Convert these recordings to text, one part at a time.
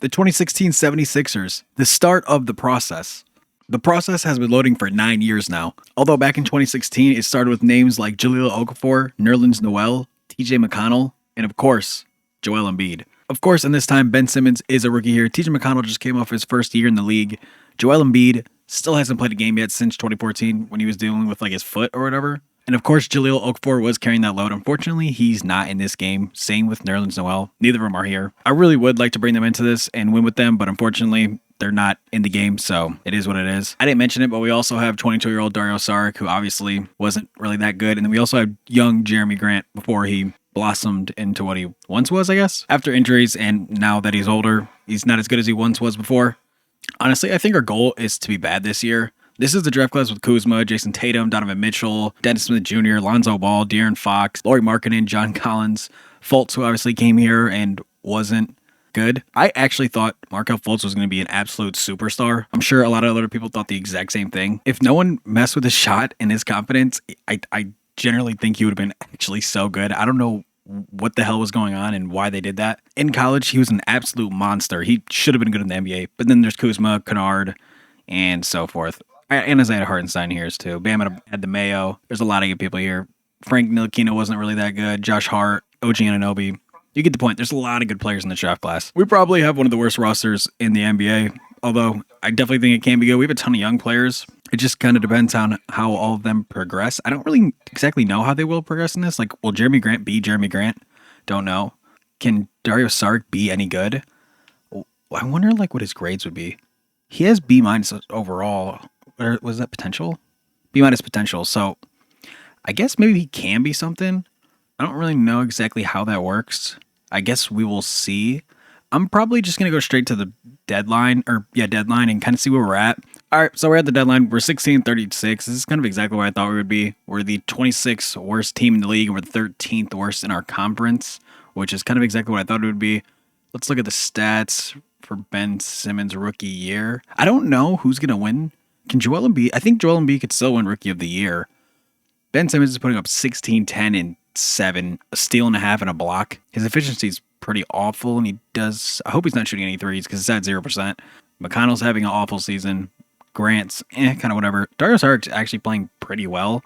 The 2016 76ers, the start of the process. The process has been loading for 9 years now. Although back in 2016, it started with names like Gilgeous-Alexander, Nerlens Noel, TJ McConnell, and of course, Joel Embiid. Of course, in this time, Ben Simmons is a rookie here. TJ McConnell just came off his first year in the league. Joel Embiid still hasn't played a game yet since 2014 when he was dealing with like his foot or whatever. And of course, Gilgeous-Alexander was carrying that load. Unfortunately, he's not in this game. Same with Nerlens Noel. Neither of them are here. I really would like to bring them into this and win with them, but unfortunately, they're not in the game, so it is what it is. I didn't mention it, but we also have 22-year-old Dario Saric, who obviously wasn't really that good. And then we also have young Jeremy Grant before he blossomed into what he once was, I guess. After injuries and now that he's older, he's not as good as he once was before. Honestly, I think our goal is to be bad this year. This is the draft class with Kuzma, Jason Tatum, Donovan Mitchell, Dennis Smith Jr., Lonzo Ball, De'Aaron Fox, Lauri Markkanen, John Collins, Fultz, who obviously came here and wasn't good. I actually thought Markelle Fultz was going to be an absolute superstar. I'm sure a lot of other people thought the exact same thing. If no one messed with his shot and his confidence, I generally think he would have been actually so good. I don't know what the hell was going on and why they did that. In college, he was an absolute monster. He should have been good in the NBA. But then there's Kuzma, Kennard, and so forth. And Isaiah Hartenstein here too. Bam had the Mayo. There's a lot of good people here. Frank Ntilikina wasn't really that good. Josh Hart, OG Anunoby. You get the point. There's a lot of good players in the draft class. We probably have one of the worst rosters in the NBA, although I definitely think it can be good. We have a ton of young players. It just kind of depends on how all of them progress. I don't really exactly know how they will progress in this. Like, will Jeremy Grant be Jeremy Grant? Don't know. Can Dario Saric be any good? I wonder like what his grades would be. He has B- overall. Or was that potential? B- potential. So I guess maybe he can be something. I don't really know exactly how that works. I guess we will see. I'm probably just going to go straight to the deadline, and kind of see where we're at. All right, so we're at the deadline. We're 16-36. This is kind of exactly where I thought we would be. We're the 26th worst team in the league, and we're the 13th worst in our conference, which is kind of exactly what I thought it would be. Let's look at the stats for Ben Simmons' rookie year. I don't know who's going to win. Can Joel Embiid? I think Joel Embiid could still win Rookie of the Year. Ben Simmons is putting up 16, 10, and 7, a steal and a half, and a block. His efficiency is pretty awful, and I hope he's not shooting any threes because it's at 0%. McConnell's having an awful season. Grant's kind of whatever. Dario Saric's actually playing pretty well.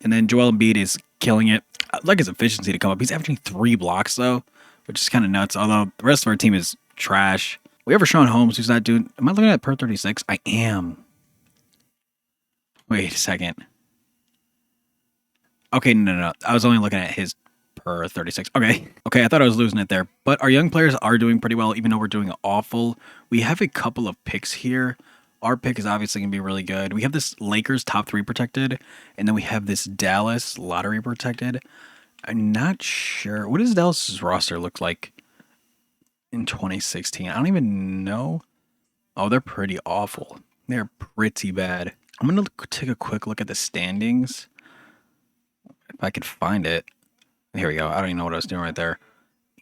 And then Joel Embiid is killing it. I like his efficiency to come up. He's averaging 3 blocks, though, which is kind of nuts, although the rest of our team is trash. We have Rashawn Holmes, who's not doing... Am I looking at per 36? I am. Wait a second. Okay, no. I was only looking at his per 36. Okay, I thought I was losing it there. But our young players are doing pretty well, even though we're doing awful. We have a couple of picks here. Our pick is obviously going to be really good. We have this Lakers top 3 protected, and then we have this Dallas lottery protected. I'm not sure. What does Dallas's roster look like in 2016? I don't even know. Oh, they're pretty awful. They're pretty bad. I'm going to take a quick look at the standings. If I could find it. Here we go. I don't even know what I was doing right there.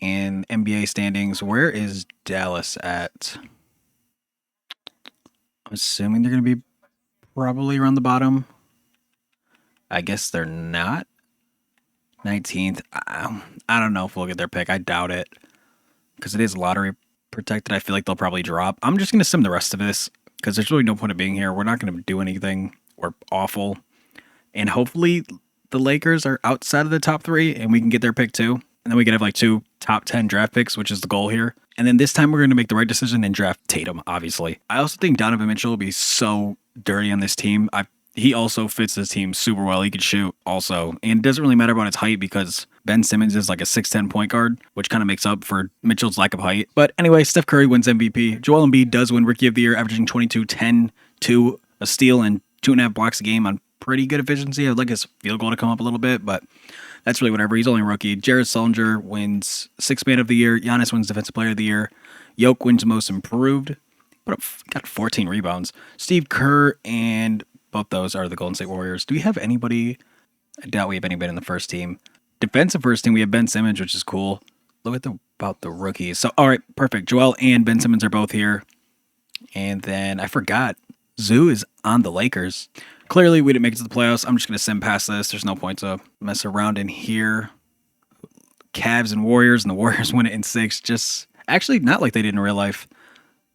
And NBA standings, where is Dallas at? I'm assuming they're going to be probably around the bottom. I guess they're not. 19th. I don't know if we'll get their pick. I doubt it. Because it is lottery protected. I feel like they'll probably drop. I'm just going to sim the rest of this. Because there's really no point of being here. We're not going to do anything. We're awful. And hopefully the Lakers are outside of the top 3 and we can get their pick too. And then we can have like 2 top 10 draft picks, which is the goal here. And then this time we're going to make the right decision and draft Tatum, obviously. I also think Donovan Mitchell will be so dirty on this team. He also fits this team super well. He could shoot also. And it doesn't really matter about his height because Ben Simmons is like a 6'10 point guard, which kind of makes up for Mitchell's lack of height. But anyway, Steph Curry wins MVP. Joel Embiid does win Rookie of the Year, averaging 22, 10, 2, a steal, and 2.5 blocks a game on pretty good efficiency. I'd like his field goal to come up a little bit, but that's really whatever. He's only a rookie. Jared Sullinger wins Sixth Man of the Year. Giannis wins Defensive Player of the Year. Yoke wins Most Improved. Got 14 rebounds. Steve Kerr and both those are the Golden State Warriors. Do we have anybody? I doubt we have anybody in the first team. Defensive first team, we have Ben Simmons, which is cool. Look at about the rookies. So, all right, perfect. Joel and Ben Simmons are both here. And then I forgot. Zoo is on the Lakers. Clearly, we didn't make it to the playoffs. I'm just going to sim past this. There's no point to mess around in here. Cavs and Warriors, and the Warriors win it in 6. Just Actually, not like they did in real life.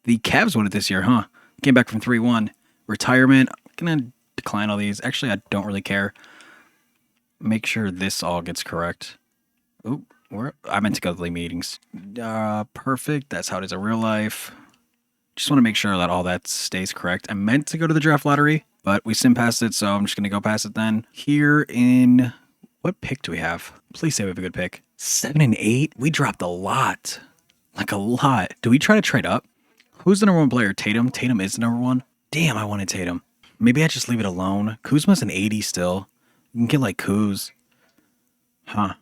The Cavs won it this year, huh? Came back from 3-1. Retirement. I'm going to decline all these. Actually, I don't really care. Make sure this all gets correct. Oop, I meant to go to the league meetings. Perfect. That's how it is in real life. Just want to make sure that all that stays correct. I meant to go to the draft lottery, but we sim passed it, so I'm just going to go past it then. Here in... What pick do we have? Please say we have a good pick. 7 and 8? We dropped a lot. Like a lot. Do we try to trade up? Who's the number one player? Tatum? Tatum is the number one? Damn, I wanted Tatum. Maybe I just leave it alone. Kuzma's an 80 still. You can get like Kuz. Huh.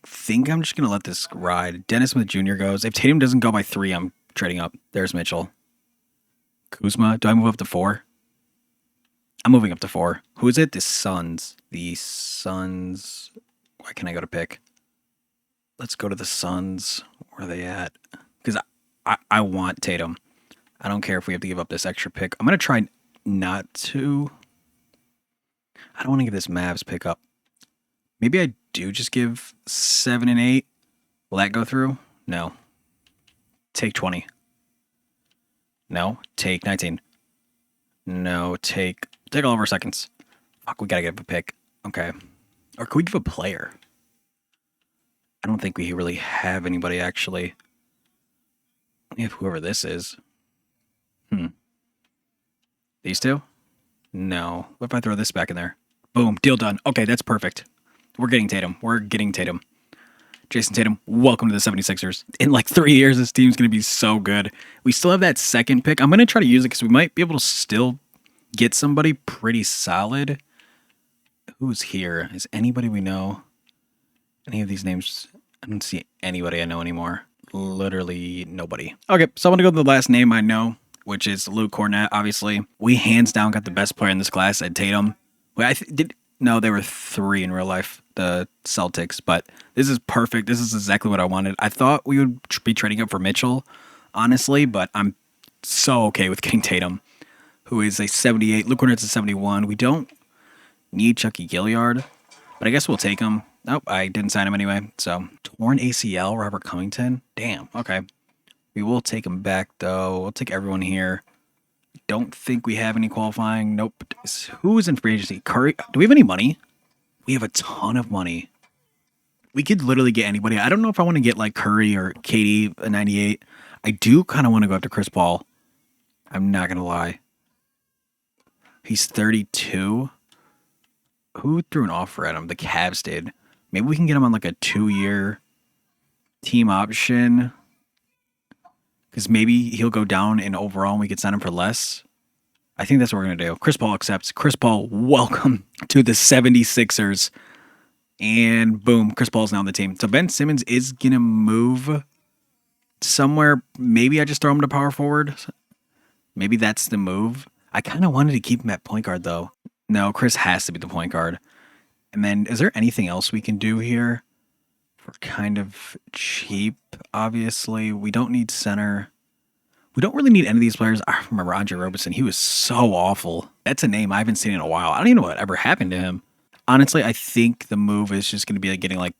Think I'm just going to let this ride. Dennis Smith Jr. goes. If Tatum doesn't go by 3, I'm trading up. There's Mitchell. Kuzma. Do I move up to 4? I'm moving up to 4. Who is it? The Suns. The Suns. Why can't I go to pick? Let's go to the Suns. Where are they at? Because I want Tatum. I don't care if we have to give up this extra pick. I'm going to try not to. I don't want to give this Mavs pick up. Maybe I do just give 7 and 8. Will that go through? No. Take 20. No. Take 19. No. Take all of our seconds. Fuck, we got to give a pick. Okay. Or could we give a player? I don't think we really have anybody, actually. We have whoever this is. These two? No. What if I throw this back in there? Boom. Deal done. Okay, that's perfect. We're getting Tatum. Jason Tatum, welcome to the 76ers. In like 3 years, this team's going to be so good. We still have that second pick. I'm going to try to use it because we might be able to still get somebody pretty solid. Who's here? Is anybody we know? Any of these names? I don't see anybody I know anymore. Literally nobody. Okay, so I want to go to the last name I know, which is Luke Cornett, obviously. We hands down got the best player in this class at Tatum. No, they were 3 in real life, the Celtics, but this is perfect. This is exactly what I wanted. I thought we would be trading up for Mitchell, honestly, but I'm so okay with getting Tatum, who is a 78. Luke Cornett's a 71. We don't need Chucky Gilliard, but I guess we'll take him. Nope, I didn't sign him anyway. So, torn ACL, Robert Covington. Damn, okay. We will take him back, though. We'll take everyone here. Don't think we have any qualifying. Nope. Who is in free agency? Curry. Do we have any money? We have a ton of money. We could literally get anybody. I don't know if I want to get like Curry or KD, a 98. I do kind of want to go after Chris Paul. I'm not going to lie. He's 32. Who threw an offer at him? The Cavs did. Maybe we can get him on like a 2-year team option. Because maybe he'll go down in overall and we could sign him for less. I think that's what we're going to do. Chris Paul accepts. Chris Paul, welcome to the 76ers. And boom, Chris Paul's now on the team. So Ben Simmons is going to move somewhere. Maybe I just throw him to power forward. Maybe that's the move. I kind of wanted to keep him at point guard, though. No, Chris has to be the point guard. And then is there anything else we can do here? For kind of cheap, obviously. We don't need center. We don't really need any of these players. I remember Andre Roberson. He was so awful. That's a name I haven't seen in a while. I don't even know what ever happened to him. Honestly, I think the move is just going to be like getting like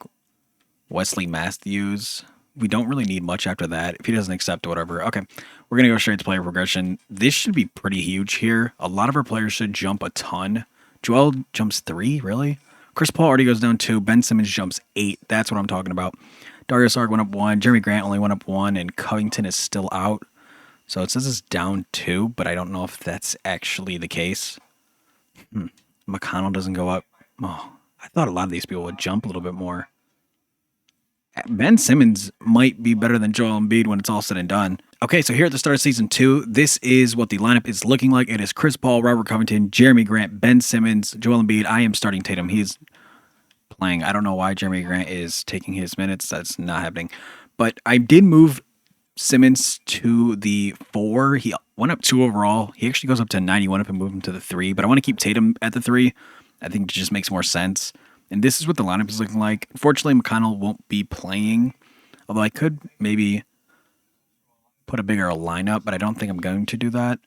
Wesley Matthews. We don't really need much after that. If he doesn't accept whatever. Okay, we're going to go straight to player progression. This should be pretty huge here. A lot of our players should jump a ton. Joel jumps 3, really? Chris Paul already goes down 2. Ben Simmons jumps 8. That's what I'm talking about. Dario Saric went up 1. Jeremy Grant only went up 1. And Covington is still out. So it says it's down 2, but I don't know if that's actually the case. McConnell doesn't go up. Oh, I thought a lot of these people would jump a little bit more. Ben Simmons might be better than Joel Embiid when it's all said and done. Okay, so here at the start of Season 2, this is what the lineup is looking like. It is Chris Paul, Robert Covington, Jeremy Grant, Ben Simmons, Joel Embiid. I am starting Tatum. He's playing. I don't know why Jeremy Grant is taking his minutes. That's not happening. But I did move Simmons to the 4. He went up 2 overall. He actually goes up to 91 if I move him to the 3. But I want to keep Tatum at the 3. I think it just makes more sense. And this is what the lineup is looking like. Unfortunately, McConnell won't be playing. Although I could maybe put a bigger lineup, but I don't think I'm going to do that.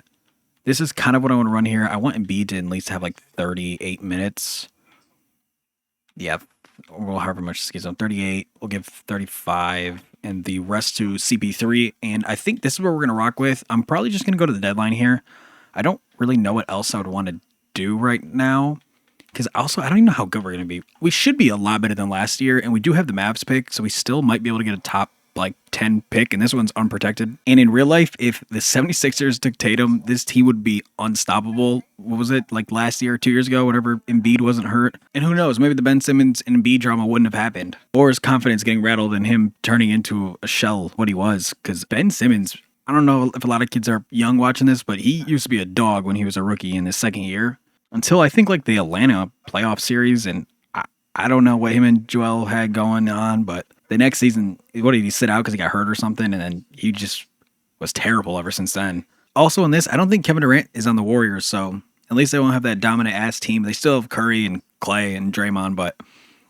This is kind of what I want to run here. I want Embiid to at least have like 38 minutes. Yeah, Well, however much this gives them, 38. We'll give 35, and the rest to CP3. And I think this is what we're going to rock with. I'm probably just going to go to the deadline here. I don't really know what else I would want to do right now. Because also, I don't even know how good we're going to be. We should be a lot better than last year, and we do have the Mavs pick, so we still might be able to get a top, 10 pick, and this one's unprotected. And in real life, if the 76ers took Tatum, this team would be unstoppable. What was it, last year, 2 years ago, whenever Embiid wasn't hurt? And who knows, maybe the Ben Simmons and Embiid drama wouldn't have happened. Or his confidence getting rattled and him turning into a shell what he was. Because Ben Simmons, I don't know if a lot of kids are young watching this, but he used to be a dog when he was a rookie in his second year. Until I think the Atlanta playoff series, and I don't know what him and Joel had going on, but the next season, what did he sit out because he got hurt or something, and then he just was terrible ever since then. Also in this, I don't think Kevin Durant is on the Warriors, so at least they won't have that dominant ass team. They still have Curry and Clay and Draymond, but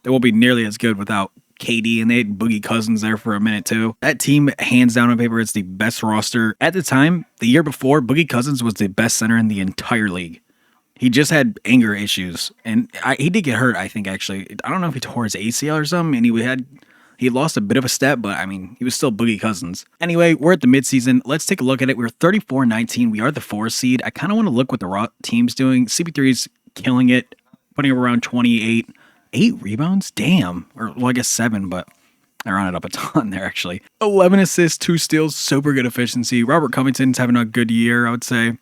they won't be nearly as good without KD, and they had Boogie Cousins there for a minute too. That team, hands down on paper, it's the best roster. At the time, the year before, Boogie Cousins was the best center in the entire league. He just had anger issues, and he did get hurt, I think, actually. I don't know if he tore his ACL or something, and he lost a bit of a step, but, he was still Boogie Cousins. Anyway, we're at the midseason. Let's take a look at it. We're 34-19. We are the 4 seed. I kind of want to look what the raw team's doing. CP3 is killing it, putting up around 28. 8 rebounds? Damn. Or, well, I guess 7, but I rounded up a ton there, actually. 11 assists, 2 steals, super good efficiency. Robert Covington's having a good year, I would say.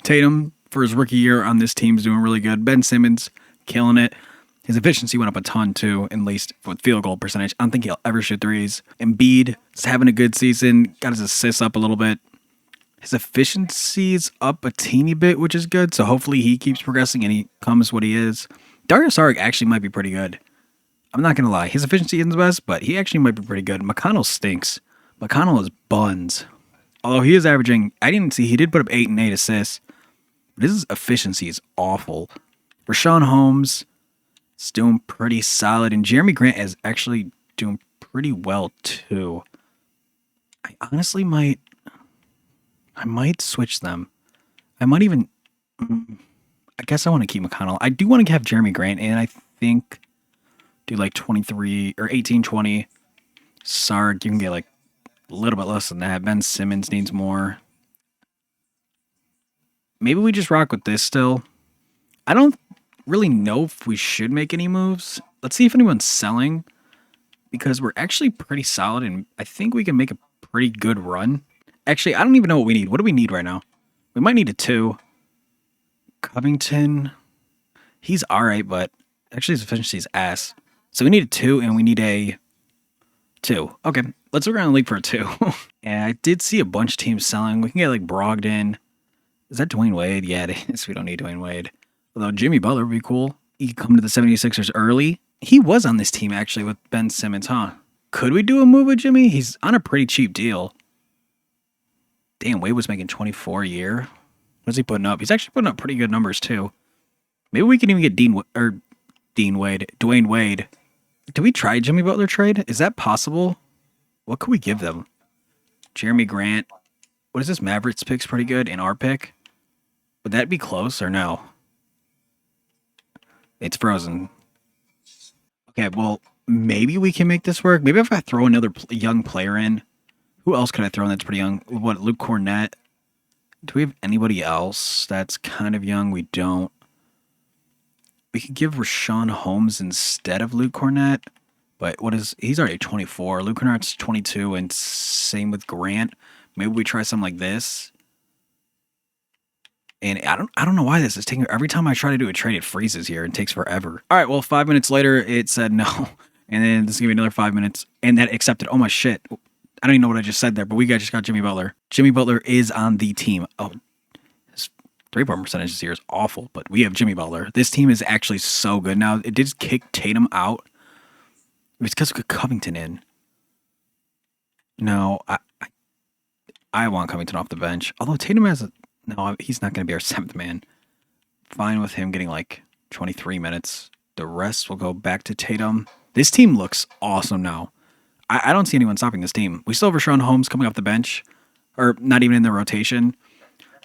Tatum, for his rookie year on this team, is doing really good. Ben Simmons, killing it. His efficiency went up a ton, too, at least with field goal percentage. I don't think he'll ever shoot threes. Embiid is having a good season. Got his assists up a little bit. His efficiency's up a teeny bit, which is good. So hopefully he keeps progressing and he becomes what he is. Darius Saric actually might be pretty good. I'm not going to lie. His efficiency isn't the best, but he actually might be pretty good. McConnell stinks. McConnell is buns. Although he is averaging, I didn't see, he did put up 8 and 8 assists. But his efficiency is awful. Rashawn Holmes is doing pretty solid, and Jeremy Grant is actually doing pretty well too. I honestly might switch them. I might even, I guess I want to keep McConnell. I do want to have Jeremy Grant, and I think do 23 or 18, 20. Sark, you can get a little bit less than that. Ben Simmons needs more. Maybe we just rock with this still. I don't really know if we should make any moves. Let's see if anyone's selling, because we're actually pretty solid, and I think we can make a pretty good run. Actually, I don't even know what we need. What do we need right now? We might need a 2. Covington, he's all right, but actually his efficiency is ass. So we need a 2, and we need a 2. Okay, let's look around the league for a 2. And I did see a bunch of teams selling. We can get Brogdon. Is that Dwayne Wade? Yeah, it is. We don't need Dwayne Wade. Although Jimmy Butler would be cool. He could come to the 76ers early. He was on this team, actually, with Ben Simmons, huh? Could we do a move with Jimmy? He's on a pretty cheap deal. Damn, Wade was making 24 a year. What's he putting up? He's actually putting up pretty good numbers, too. Maybe we can even get Dwayne Wade. Did we try Jimmy Butler trade? Is that possible? What could we give them? Jeremy Grant. What is this? Mavericks pick's pretty good, and our pick. Would that be close or no? It's frozen. Okay, well, maybe we can make this work. Maybe if I throw another young player in. Who else could I throw in that's pretty young? What, Luke Cornett? Do we have anybody else that's kind of young? We don't. We could give Rashawn Holmes instead of Luke Cornett. But he's already 24. Luke Cornett's 22, and same with Grant. Maybe we try something like this. And I don't know why this is taking. Every time I try to do a trade, it freezes here and takes forever. All right, well, 5 minutes later, it said no. And then this is going to be another 5 minutes. And that accepted. Oh, my shit. I don't even know what I just said there, but we just got Jimmy Butler. Jimmy Butler is on the team. Oh, his 3-point percentage this year is awful, but we have Jimmy Butler. This team is actually so good now. It did kick Tatum out. It's because we got Covington in. No, I want Covington off the bench. Although Tatum has no, he's not going to be our 7th man. Fine with him getting 23 minutes. The rest will go back to Tatum. This team looks awesome now. I don't see anyone stopping this team. We still have Rashawn Holmes coming off the bench, or not even in the rotation.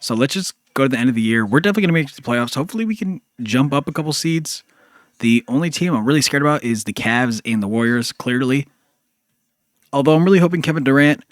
So let's just go to the end of the year. We're definitely going to make the playoffs. Hopefully we can jump up a couple seeds. The only team I'm really scared about is the Cavs and the Warriors, clearly. Although I'm really hoping Kevin Durant.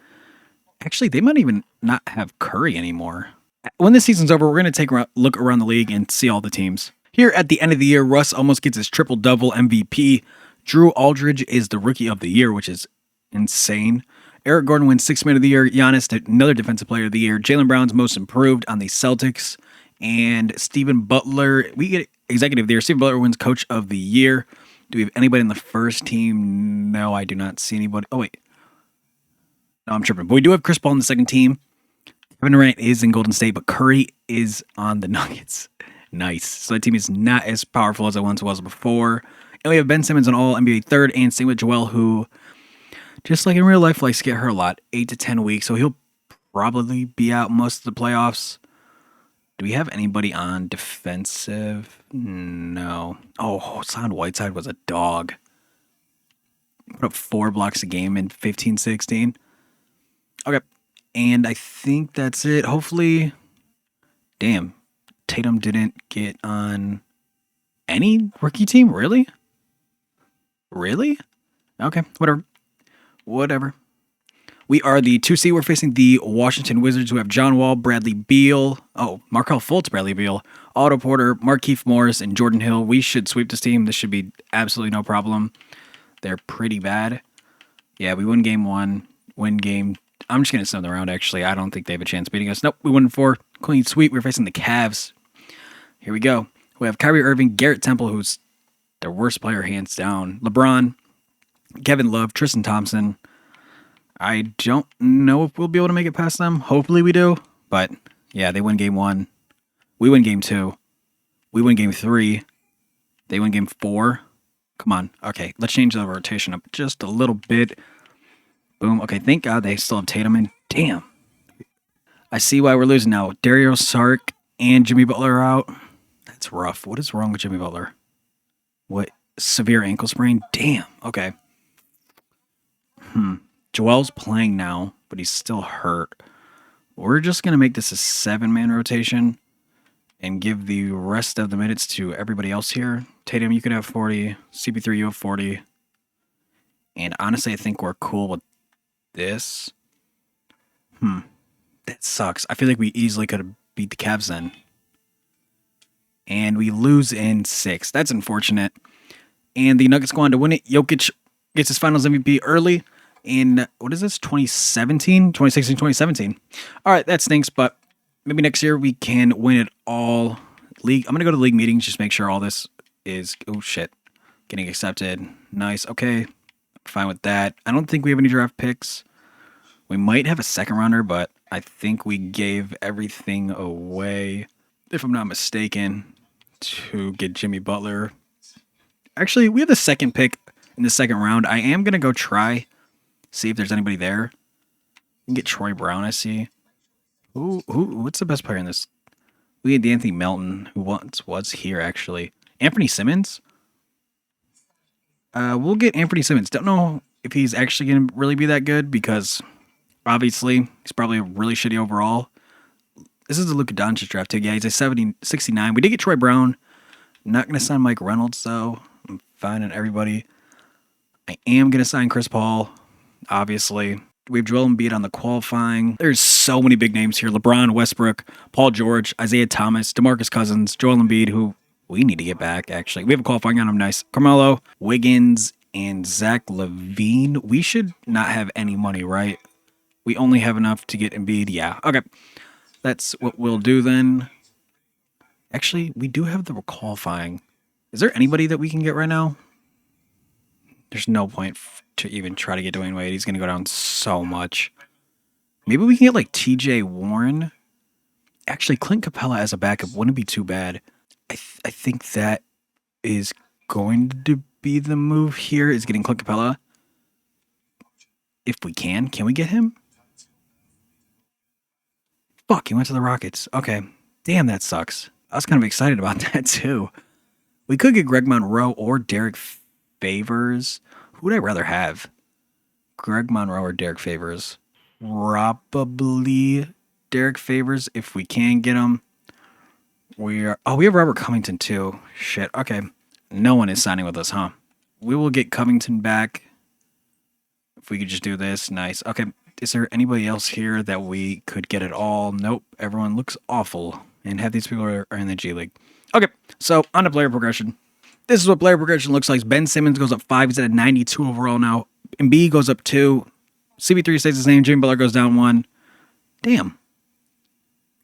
Actually, they might even not have Curry anymore. When this season's over, we're going to take a look around the league and see all the teams. Here at the end of the year, Russ almost gets his triple-double MVP. Drew Aldridge is the Rookie of the Year, which is insane. Eric Gordon wins Sixth Man of the Year. Giannis, another Defensive Player of the Year. Jaylen Brown's Most Improved on the Celtics. And Stephen Butler, we get Executive of the Year. Stephen Butler wins Coach of the Year. Do we have anybody in the first team? No, I do not see anybody. Oh, wait. No, I'm tripping. But we do have Chris Paul in the second team. Kevin Durant is in Golden State, but Curry is on the Nuggets. Nice. So that team is not as powerful as it once was before. And we have Ben Simmons on All NBA third, and same with Joel, who, just like in real life, likes to get hurt a lot. 8 to 10 weeks, so he'll probably be out most of the playoffs. Do we have anybody on defensive? No. Oh, Hassan Whiteside was a dog. Put up 4 blocks a game in 15-16. Okay. And I think that's it. Hopefully, damn, Tatum didn't get on any rookie team? Really? Really? Okay, whatever. We are the 2C. We're facing the Washington Wizards, who have John Wall, Bradley Beal, Markelle Fultz, Bradley Beal, Otto Porter, Markieff Morris, and Jordan Hill. We should sweep this team. This should be absolutely no problem. They're pretty bad. Yeah, we win game 1, win game. I'm just going to send them around, actually. I don't think they have a chance beating us. Nope, we won 4. Clean sweep. We're facing the Cavs. Here we go. We have Kyrie Irving, Garrett Temple, who's their worst player, hands down. LeBron, Kevin Love, Tristan Thompson. I don't know if we'll be able to make it past them. Hopefully we do. But, yeah, they win game 1. We win game 2. We win game 3. They win game 4. Come on. Okay, let's change the rotation up just a little bit. Boom. Okay, thank God they still have Tatum in. Damn. I see why we're losing now. Dario Saric and Jimmy Butler are out. That's rough. What is wrong with Jimmy Butler? What? Severe ankle sprain? Damn. Okay. Joel's playing now, but he's still hurt. We're just going to make this a 7-man rotation and give the rest of the minutes to everybody else here. Tatum, you could have 40. CP3, you have 40. And honestly, I think we're cool with this. That sucks. I feel like we easily could have beat the Cavs then. And we lose in 6. That's unfortunate. And the Nuggets go on to win it. Jokic gets his finals MVP early in, what is this, 2017? 2016, 2017. All right, that stinks, but maybe next year we can win it all. League. I'm going to go to league meetings, just make sure all this is, oh shit, getting accepted. Nice, okay. Fine with that. I don't think we have any draft picks. We might have a second rounder, but I think we gave everything away, if I'm not mistaken, to get Jimmy Butler. Actually, we have the second pick in the second round. I am going to go try, see if there's anybody there. We can get Troy Brown, I see. What's the best player in this? We had Anthony Melton, who once was here, actually. Anthony Simmons? We'll get Anthony Simmons. Don't know if he's actually going to really be that good, because obviously he's probably a really shitty overall. This is the Luka Doncic draft too. Yeah, he's a 69. We did get Troy Brown. Not going to sign Mike Reynolds, though. I'm fine on everybody. I am going to sign Chris Paul, obviously. We have Joel Embiid on the qualifying. There's so many big names here. LeBron, Westbrook, Paul George, Isaiah Thomas, DeMarcus Cousins, Joel Embiid, who we need to get back, actually. We have a qualifying on him. Nice. Carmelo, Wiggins, and Zach LaVine. We should not have any money, right? We only have enough to get Embiid. Yeah, okay. That's what we'll do then. Actually, we do have the qualifying. Is there anybody that we can get right now? There's no point to even try to get Dwayne Wade. He's going to go down so much. Maybe we can get like TJ Warren. Actually, Clint Capella as a backup wouldn't be too bad. I think that is going to be the move here, is getting Clint Capella. If we can we get him? Fuck, he went to the Rockets. Okay. Damn, that sucks. I was kind of excited about that too. We could get Greg Monroe or Derek Favors. Who would I rather have? Greg Monroe or Derek Favors? Probably Derek Favors if we can get him. We have Robert Covington too. Shit. Okay. No one is signing with us, huh? We will get Covington back. If we could just do this. Nice. Okay. Is there anybody else here that we could get at all? Nope. Everyone looks awful. And half these people are in the G League. Okay. So, on to player progression. This is what player progression looks like. Ben Simmons goes up 5. He's at a 92 overall now. Embiid goes up 2. CP3 stays the same. Jimmy Butler goes down 1. Damn.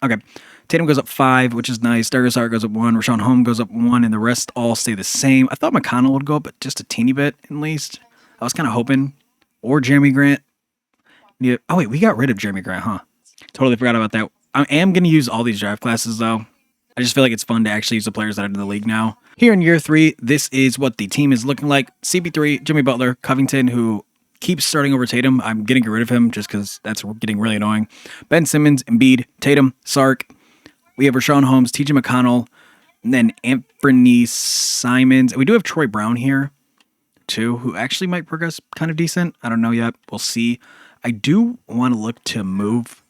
Okay. Tatum goes up 5, which is nice. Darius Hart goes up 1. Rashawn Holmes goes up 1, and the rest all stay the same. I thought McConnell would go up just a teeny bit, at least. I was kind of hoping. Or Jeremy Grant. Yeah. Oh, wait. We got rid of Jeremy Grant, huh? Totally forgot about that. I am going to use all these draft classes, though. I just feel like it's fun to actually use the players that are in the league now. Here in year 3, this is what the team is looking like. CP3, Jimmy Butler, Covington, who keeps starting over Tatum. I'm getting rid of him just because that's getting really annoying. Ben Simmons, Embiid, Tatum, Sark. We have Rashawn Holmes, TJ McConnell, and then Anthony Simons. We do have Troy Brown here, too, who actually might progress kind of decent. I don't know yet. We'll see. I do want to look to move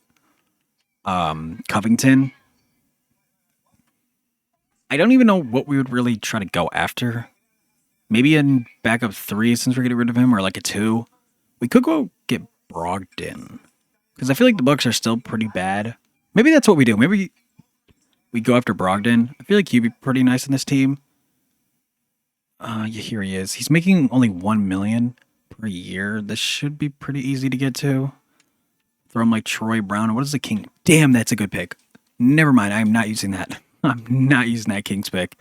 Covington. I don't even know what we would really try to go after. Maybe in backup 3 since we're getting rid of him, or like a 2. We could go get Brogdon. Because I feel like the Bucks are still pretty bad. Maybe that's what we do. Maybe we go after Brogdon. I feel like he'd be pretty nice in this team. Yeah, here he is. He's making only $1 million per year. This should be pretty easy to get to. Throw him like Troy Brown. What is the King? Damn, that's a good pick. Never mind. I'm not using that. I'm not using that King's pick.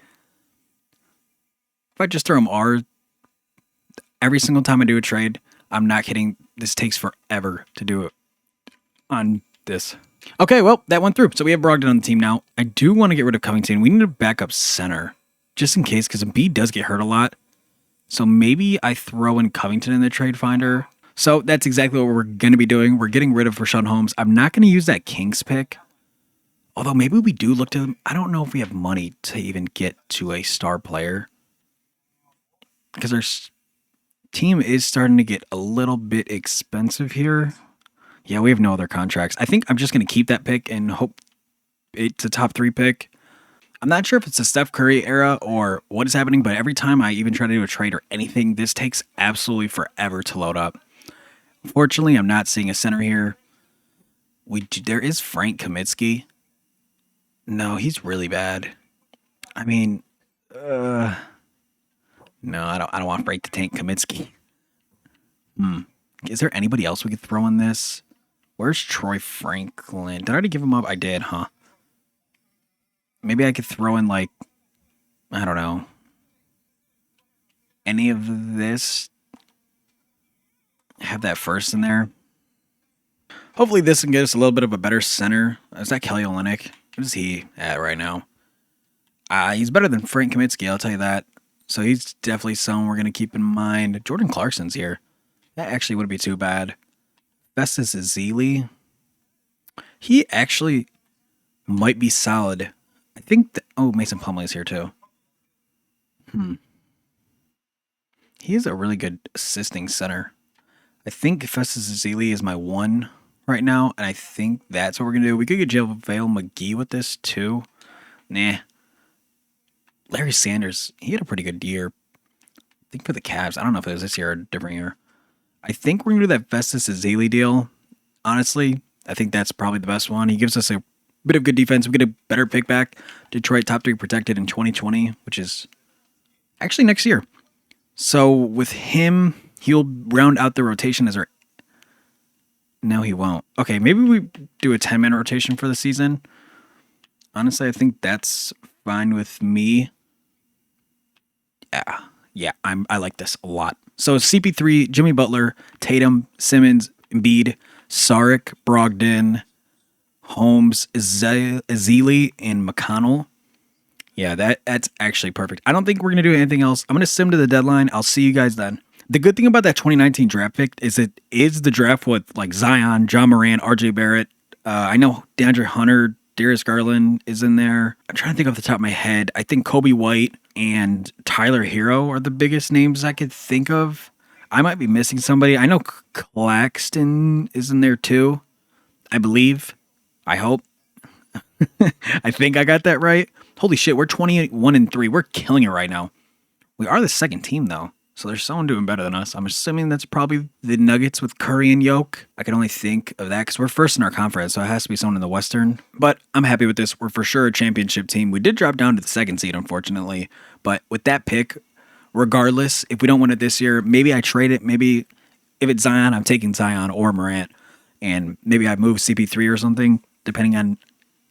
If I just throw him R every single time I do a trade, I'm not kidding. This takes forever to do it on this. Okay, well, that went through. So we have Brogdon on the team now. I do want to get rid of Covington. We need a backup center, just in case, because Embiid does get hurt a lot. So maybe I throw in Covington in the trade finder. So that's exactly what we're going to be doing. We're getting rid of Rashawn Holmes. I'm not going to use that Kings pick. Although maybe we do look to them. I don't know if we have money to even get to a star player. Because our team is starting to get a little bit expensive here. Yeah, we have no other contracts. I think I'm just going to keep that pick and hope it's a top 3 pick. I'm not sure if it's the Steph Curry era or what is happening, but every time I even try to do a trade or anything, this takes absolutely forever to load up. Unfortunately, I'm not seeing a center here. There is Frank Kaminsky. No, he's really bad. I mean, no, I don't want Frank to tank Kaminsky. Is there anybody else we could throw in this? Where's Troy Franklin? Did I already give him up? I did, huh? Maybe I could throw in, like, I don't know, any of this. Have that first in there. Hopefully this can get us a little bit of a better center. Is that Kelly Olynyk? What is he at right now? He's better than Frank Kaminsky, I'll tell you that. So he's definitely someone we're going to keep in mind. Jordan Clarkson's here. That actually wouldn't be too bad. Festus Ezeli. He actually might be solid. I think Mason Plumlee's here too. He is a really good assisting center. I think Festus Ezeli is my 1 right now, and I think that's what we're going to do. We could get JaVale McGee with this too. Nah. Larry Sanders, he had a pretty good year. I think for the Cavs. I don't know if it was this year or a different year. I think we're going to do that Festus Ezeli deal. Honestly, I think that's probably the best one. He gives us a bit of good defense. We get a better pick back. Detroit top 3 protected in 2020, which is actually next year. So with him, he'll round out the rotation as our... No, he won't. Okay, maybe we do a 10-man rotation for the season. Honestly, I think that's fine with me. Yeah, I like this a lot. So CP3, Jimmy Butler, Tatum, Simmons, Embiid, Saric, Brogdon, Holmes, Ezeli, and McConnell. Yeah, that's actually perfect. I don't think we're going to do anything else. I'm going to sim to the deadline. I'll see you guys then. The good thing about that 2019 draft pick is it is the draft with like Zion, John Moran, RJ Barrett. I know DeAndre Hunter, Darius Garland is in there. I'm trying to think off the top of my head. I think Kobe White and Tyler Hero are the biggest names I could think of. I might be missing somebody. I know Claxton is in there too. I believe. I hope. I think I got that right. Holy shit, we're 21-3. We're killing it right now. We are the second team, though. So there's someone doing better than us. I'm assuming that's probably the Nuggets with Curry and Yoke. I can only think of that because we're first in our conference, so it has to be someone in the Western. But I'm happy with this. We're for sure a championship team. We did drop down to the second seed, unfortunately. But with that pick, regardless, if we don't win it this year, maybe I trade it. Maybe if it's Zion, I'm taking Zion or Morant. And maybe I move CP3 or something, depending on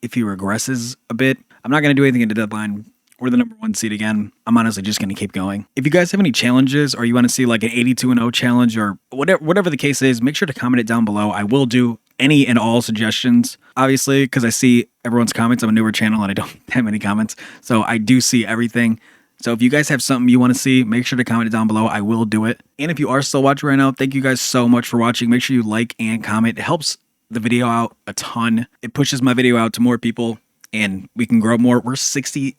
if he regresses a bit. I'm not going to do anything at the deadline. We're the number 1 seed again. I'm honestly just going to keep going. If you guys have any challenges or you want to see like an 82-0 challenge or whatever the case is, make sure to comment it down below. I will do any and all suggestions, obviously, because I see everyone's comments. I'm a newer channel and I don't have many comments, so I do see everything. So if you guys have something you want to see, make sure to comment it down below. I will do it. And if you are still watching right now, thank you guys so much for watching. Make sure you like and comment. It helps the video out a ton. It pushes my video out to more people and we can grow more. We're 69-13.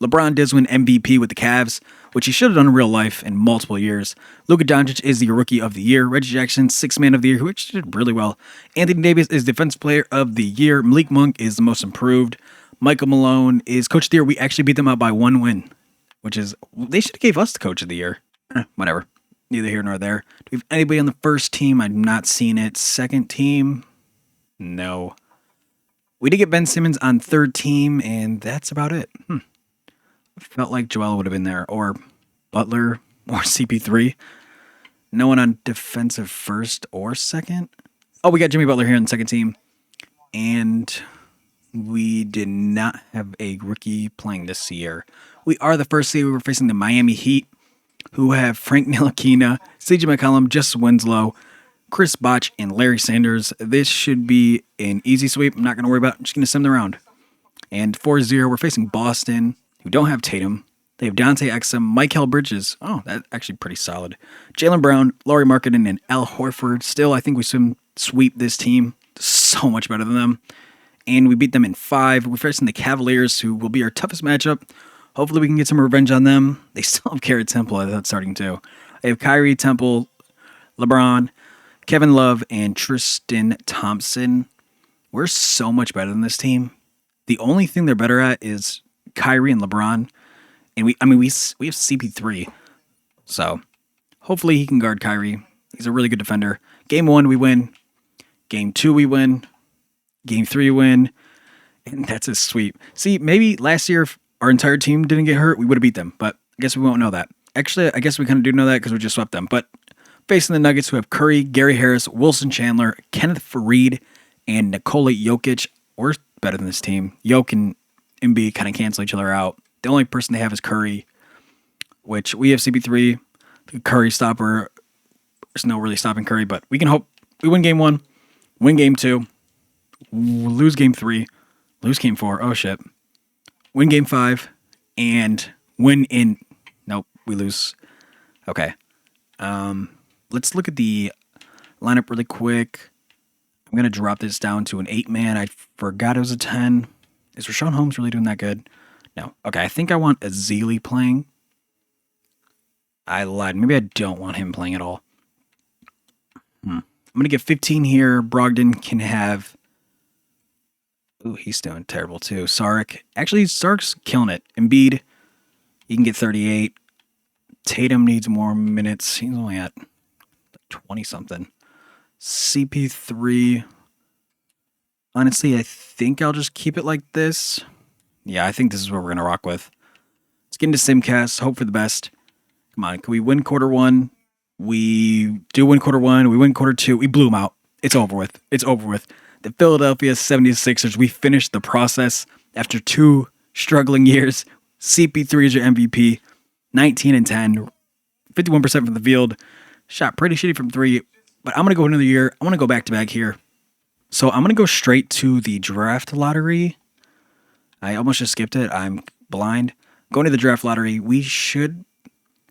LeBron does win MVP with the Cavs, which he should have done in real life in multiple years. Luka Doncic is the Rookie of the Year. Reggie Jackson, Sixth Man of the Year, who actually did really well. Anthony Davis is Defensive Player of the Year. Malik Monk is the Most Improved. Michael Malone is Coach of the Year. We actually beat them out by 1 win, which is, they should have gave us the Coach of the Year. Whatever. Neither here nor there. Do we have anybody on the first team? I'm not seeing it. Second team? No. We did get Ben Simmons on third team, and that's about it. Felt like Joel would have been there, or Butler, or CP3. No one on defensive first or second. Oh, we got Jimmy Butler here on the second team. And we did not have a rookie playing this year. We are the first seed. We were facing the Miami Heat, who have Frank Ntilikina, CJ McCollum, Justice Winslow, Chris Bosh, and Larry Sanders. This should be an easy sweep. I'm not going to worry about it. I'm just going to send them around. And 4-0, we're facing Boston, who don't have Tatum. They have Dante Exum, Mikal Bridges. Oh, that's actually pretty solid. Jaylen Brown, Lauri Markkanen, and Al Horford. Still, I think we sweep this team. So much better than them. And we beat them in 5. We're facing the Cavaliers, who will be our toughest matchup. Hopefully we can get some revenge on them. They still have Garrett Temple at that starting too. They have Kyrie, Temple, LeBron, Kevin Love, and Tristan Thompson. We're so much better than this team. The only thing they're better at is Kyrie and LeBron. And we have CP3. So hopefully he can guard Kyrie. He's a really good defender. Game 1, we win. Game 2, we win. Game 3, we win. And that's a sweep. See, maybe last year, if our entire team didn't get hurt, we would have beat them. But I guess we won't know that. Actually, I guess we kind of do know that because we just swept them. But facing the Nuggets, who have Curry, Gary Harris, Wilson Chandler, Kenneth Faried, and Nikola Jokic. We're better than this team. Jokic and Embiid kind of cancel each other out. The only person they have is Curry, which we have CP3. The Curry stopper. There's no really stopping Curry, but we can hope we win game 1, win game 2, lose game 3, lose game 4. Oh, shit. Win game 5, and win in... Nope, we lose. Okay. Let's look at the lineup really quick. I'm going to drop this down to an 8-man. I forgot it was a 10. Is Rashawn Holmes really doing that good? No. Okay, I think I want Azili playing. I lied. Maybe I don't want him playing at all. I'm going to get 15 here. Brogdon can have... Ooh, he's doing terrible too. Saric. Actually, Sark's killing it. Embiid, he can get 38. Tatum needs more minutes. He's only at 20-something. CP3. Honestly, I think I'll just keep it like this. Yeah, I think this is what we're going to rock with. Let's get into Simcast. Hope for the best. Come on, can we win quarter 1? We do win quarter 1. We win quarter 2. We blew them out. It's over with. It's over with. The Philadelphia 76ers, we finished the process after 2 struggling years. CP3 is your MVP. 19 and 10. 51% from the field. Shot pretty shitty from 3. But I'm going to go another year. I want to go back-to-back here. So I'm going to go straight to the draft lottery. I almost just skipped it. I'm blind. Going to the draft lottery. We should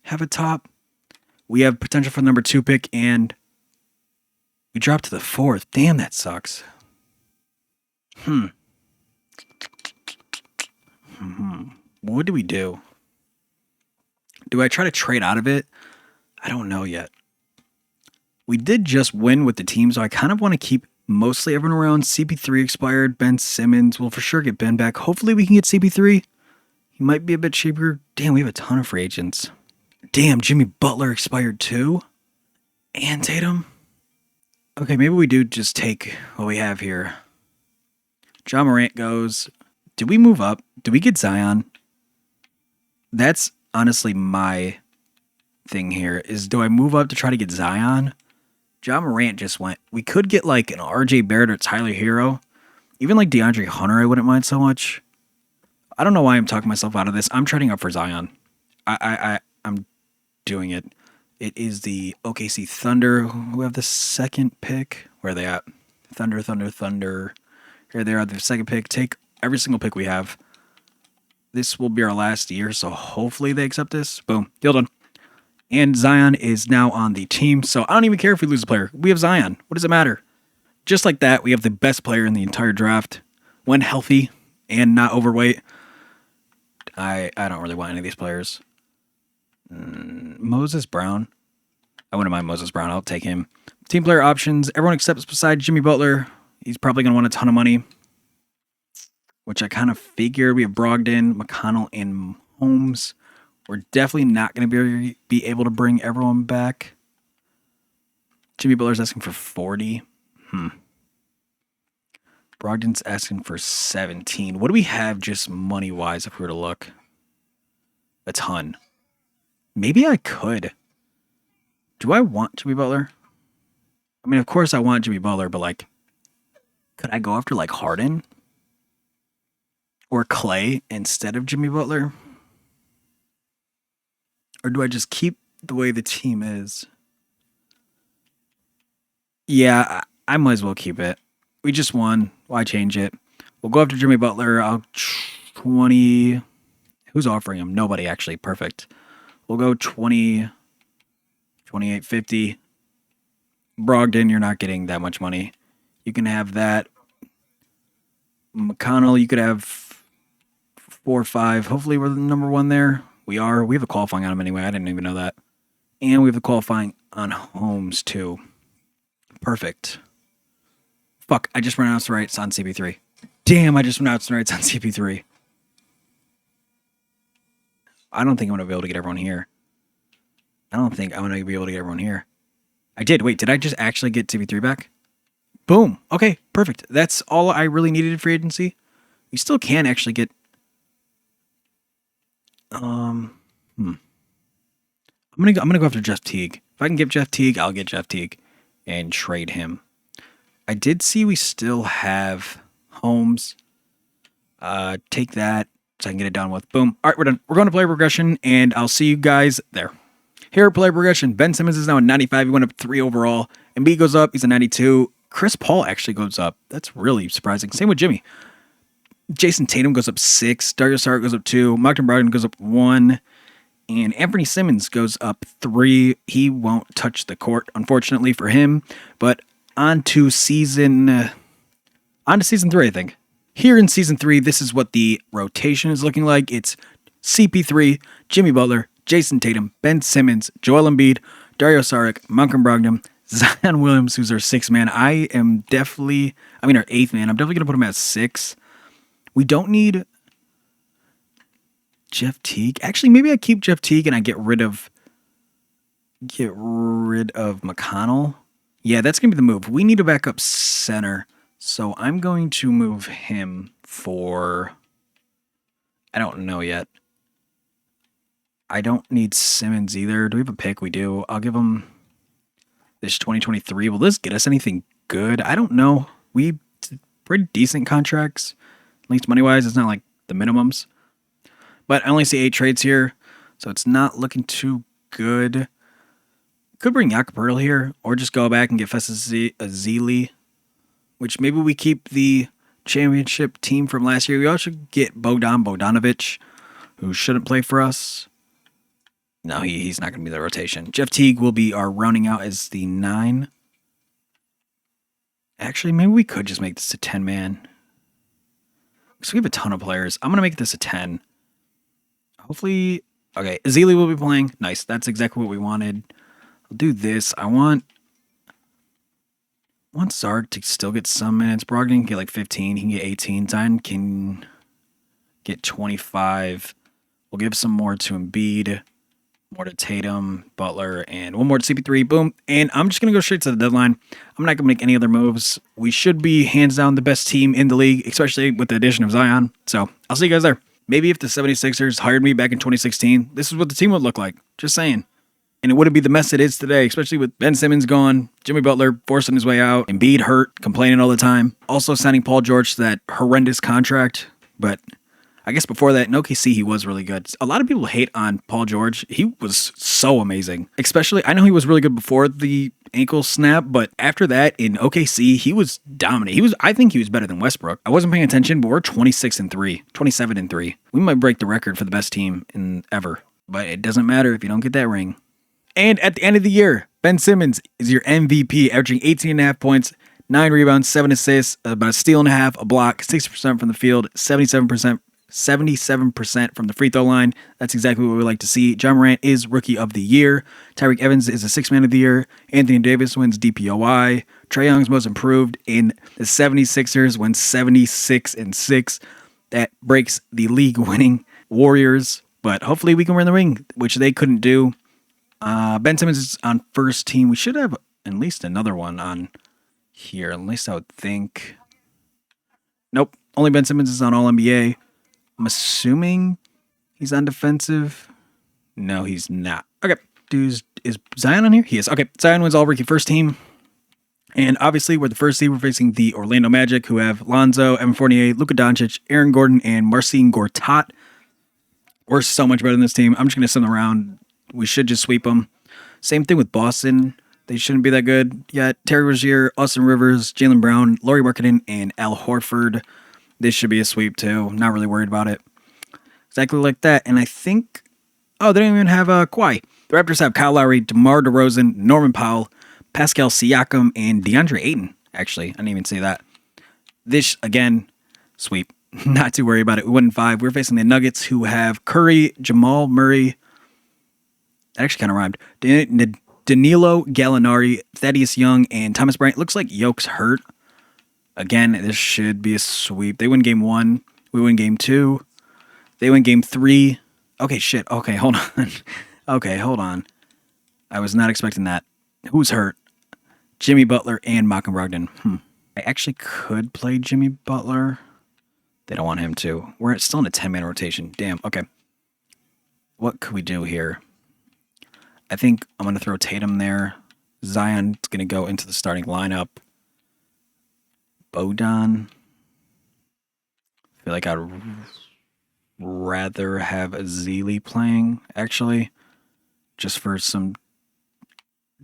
have a top. We have potential for the number 2 pick, and we dropped to the 4th. Damn, that sucks. What do we do? Do I try to trade out of it? I don't know yet. We did just win with the team, so I kind of want to keep mostly everyone around. CP3 expired. Ben Simmons. We'll for sure get Ben back. Hopefully we can get CP3. He might be a bit cheaper. Damn, we have a ton of free agents. Damn, Jimmy Butler expired too? And Tatum? Okay, maybe we do just take what we have here. John Morant goes. Did we move up? Did we get Zion? That's honestly my thing here, is do I move up to try to get Zion? John Morant just went. We could get like an RJ Barrett or Tyler Hero. Even like DeAndre Hunter, I wouldn't mind so much. I don't know why I'm talking myself out of this. I'm trading up for Zion. I'm doing it. It is the OKC Thunder who have the second pick. Where are they at? Thunder. Here they are, the second pick. Take every single pick we have. This will be our last year, so hopefully they accept this. Boom. Deal done. And Zion is now on the team, so I don't even care if we lose a player. We have Zion. What does it matter? Just like that, we have the best player in the entire draft. When healthy and not overweight. I don't really want any of these players. Moses Brown. I wouldn't mind Moses Brown. I'll take him. Team player options. Everyone except besides Jimmy Butler. He's probably going to want a ton of money. Which I kind of figured. We have Brogdon, McConnell, and Holmes. We're definitely not going to be able to bring everyone back. Jimmy Butler's asking for 40. Brogdon's asking for 17. What do we have just money-wise if we were to look? A ton. Maybe I could. Do I want Jimmy Butler? I mean, of course I want Jimmy Butler, but like, could I go after like Harden? Or Clay instead of Jimmy Butler? Or do I just keep the way the team is? Yeah, I might as well keep it. We just won. Why change it? We'll go after Jimmy Butler. I'll 20. Who's offering him? Nobody, actually. Perfect. We'll go 20, 28.50. Brogdon, you're not getting that much money. You can have that. McConnell, you could have 4 or 5. Hopefully we're the number 1 there. We are. We have a qualifying on him anyway. I didn't even know that. And we have the qualifying on Holmes too. Perfect. Fuck, I just pronounced the rights on CP3. Damn, I just pronounced the rights on CP3. I don't think I'm going to be able to get everyone here. I don't think I'm going to be able to get everyone here. I did. Wait, did I just actually get CP3 back? Boom. Okay, perfect. That's all I really needed in free agency. We still can actually get... I'm gonna go after Jeff Teague. If I can get Jeff Teague, I'll get Jeff Teague and trade him. I did see we still have Holmes. Take that so I can get it done with. Boom. All right, we're done. We're going to player progression, and I'll see you guys there. Here at player progression, Ben Simmons is now a 95. He went up 3 overall. Embiid goes up. He's a 92. Chris Paul actually goes up. That's really surprising. Same with Jimmy. Jason Tatum goes up 6. Dario Saric goes up 2. Malcolm Brogdon goes up 1. And Anthony Simmons goes up 3. He won't touch the court, unfortunately for him. But on to season 3, I think. Here in season 3, this is what the rotation is looking like. It's CP3, Jimmy Butler, Jason Tatum, Ben Simmons, Joel Embiid, Dario Saric, Malcolm Brogdon, Zion Williams, who's our 6th man. Our 8th man. I'm definitely going to put him at 6. We don't need Jeff Teague. Actually, maybe I keep Jeff Teague and I get rid of McConnell. Yeah, that's going to be the move. We need a backup center. So I'm going to move him for... I don't know yet. I don't need Simmons either. Do we have a pick? We do. I'll give him this 2023. Will this get us anything good? I don't know. We pretty decent contracts. At least money-wise, it's not like the minimums. But I only see 8 trades here, so it's not looking too good. Could bring Jakob Poeltl here, or just go back and get Festus Ezeli, which maybe we keep the championship team from last year. We also get Bogdanovic, who shouldn't play for us. No, he's not going to be the rotation. Jeff Teague will be our rounding out as the 9. Actually, maybe we could just make this a 10-man. Because we have a ton of players. I'm going to make this a 10. Hopefully... Okay, Ezeli will be playing. Nice. That's exactly what we wanted. I'll do this. I want Zark to still get some minutes. Brogdon can get like 15. He can get 18. Zion can get 25. We'll give some more to Embiid, more to Tatum, Butler, and one more to CP3. Boom. And I'm just going to go straight to the deadline. I'm not going to make any other moves. We should be hands down the best team in the league, especially with the addition of Zion. So I'll see you guys there. Maybe if the 76ers hired me back in 2016, this is what the team would look like. Just saying. And it wouldn't be the mess it is today, especially with Ben Simmons gone, Jimmy Butler forcing his way out, Embiid hurt, complaining all the time. Also signing Paul George to that horrendous contract. But I guess before that, in OKC, he was really good. A lot of people hate on Paul George. He was so amazing. Especially, I know he was really good before the ankle snap, but after that, in OKC, he was dominant. I think he was better than Westbrook. I wasn't paying attention, but we're 26-3, 27-3. We might break the record for the best team in ever. But it doesn't matter if you don't get that ring. And at the end of the year, Ben Simmons is your MVP, averaging 18.5 points, 9 rebounds, 7 assists, about a steal and a half, a block, 60% from the field, 77% from the free throw line. That's exactly what we like to see. John Morant is Rookie of the Year. Tyreek Evans is the Sixth Man of the Year. Anthony Davis wins DPOI. Trae Young's Most Improved. And the 76ers win 76-6. That breaks the league-winning Warriors. But hopefully we can win the ring, which they couldn't do. Ben Simmons is on first team. We should have at least another one on here. At least I would think. Nope. Only Ben Simmons is on All-NBA. I'm assuming he's on defensive. No, he's not. Okay. Is Zion on here? He is. Okay. Zion wins all rookie first team. And obviously, we're the first seed. We're facing the Orlando Magic, who have Lonzo, Evan Fournier, Luka Doncic, Aaron Gordon, and Marcin Gortat. We're so much better than this team. I'm just going to send them around. We should just sweep them. Same thing with Boston. They shouldn't be that good yet. Terry Rozier, Austin Rivers, Jaylen Brown, Lauri Markkanen, and Al Horford. This should be a sweep too. I'm not really worried about it. Exactly like that. And I think... Oh, they don't even have Kawhi. The Raptors have Kyle Lowry, DeMar DeRozan, Norman Powell, Pascal Siakam, and DeAndre Ayton. Actually, I didn't even say that. This, again, sweep. Not too worried about it. We won in 5. We're facing the Nuggets, who have Curry, Jamal Murray... That actually kind of rhymed. Danilo Gallinari, Thaddeus Young, and Thomas Bryant. Looks like Yoke's hurt. Again, this should be a sweep. They win game 1. We win game 2. They win game 3. Okay, shit. Okay, hold on. Okay, hold on. I was not expecting that. Who's hurt? Jimmy Butler and Malcolm Brogdon. I actually could play Jimmy Butler. They don't want him to. We're still in a 10-man rotation. Damn, okay. What could we do here? I think I'm going to throw Tatum there. Zion's going to go into the starting lineup. Bogdan. I feel like I'd rather have Zealy playing, actually. Just for some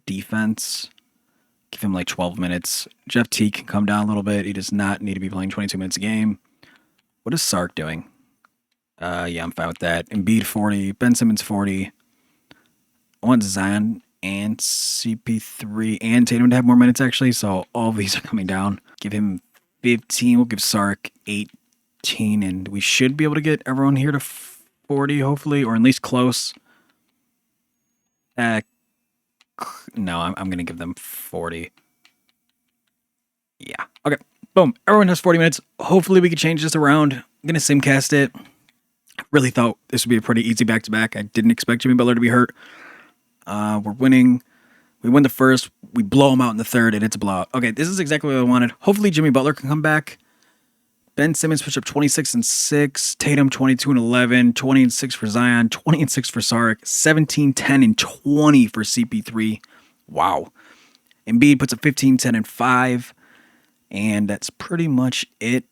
defense. Give him like 12 minutes. Jeff T can come down a little bit. He does not need to be playing 22 minutes a game. What is Sark doing? Yeah, I'm fine with that. Embiid 40. Ben Simmons 40. I want Zion and CP3 and Tatum to have more minutes, actually. So all of these are coming down. Give him 15. We'll give Sark 18. And we should be able to get everyone here to 40, hopefully. Or at least close. No, I'm going to give them 40. Yeah. Okay. Boom. Everyone has 40 minutes. Hopefully we can change this around. I'm going to simcast it. I really thought this would be a pretty easy back-to-back. I didn't expect Jimmy Butler to be hurt. We're winning. We win the first. We blow them out in the third, and it's a blowout. Okay, this is exactly what I wanted. Hopefully Jimmy Butler can come back. Ben Simmons pushed up 26-6. Tatum 22-11. 20-6 for Zion. 20-6 for Sark. 17, 10, and 20 for CP3. Wow. Embiid puts up 15, 10, and 5. And that's pretty much it.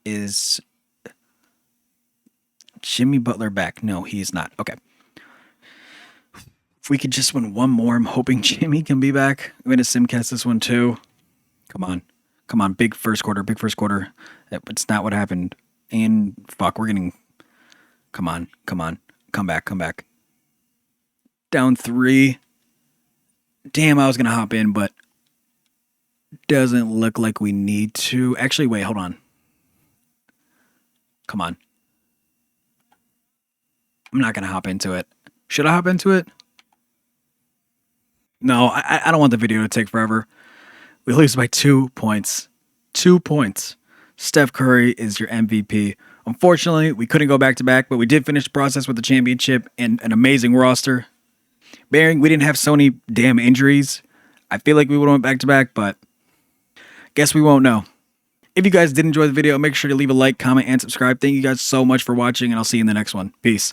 Is Jimmy Butler back? No, he is not. Okay. If we could just win one more, I'm hoping Jimmy can be back. I'm going to simcast this one too. Come on. Come on. Big first quarter. Big first quarter. It's not what happened. And fuck, we're getting... Come on. Come on. Come back. Come back. Down 3. Damn, I was going to hop in, but doesn't look like we need to. Actually, wait, hold on. Come on. I'm not going to hop into it. Should I hop into it? No, I don't want the video to take forever. We lose by 2 points. 2 points. Steph Curry is your MVP. Unfortunately, we couldn't go back to back, but we did finish the process with the championship and an amazing roster. Bearing we didn't have so many damn injuries, I feel like we would have went back to back, but guess we won't know. If you guys did enjoy the video, make sure to leave a like, comment, and subscribe. Thank you guys so much for watching, and I'll see you in the next one. Peace.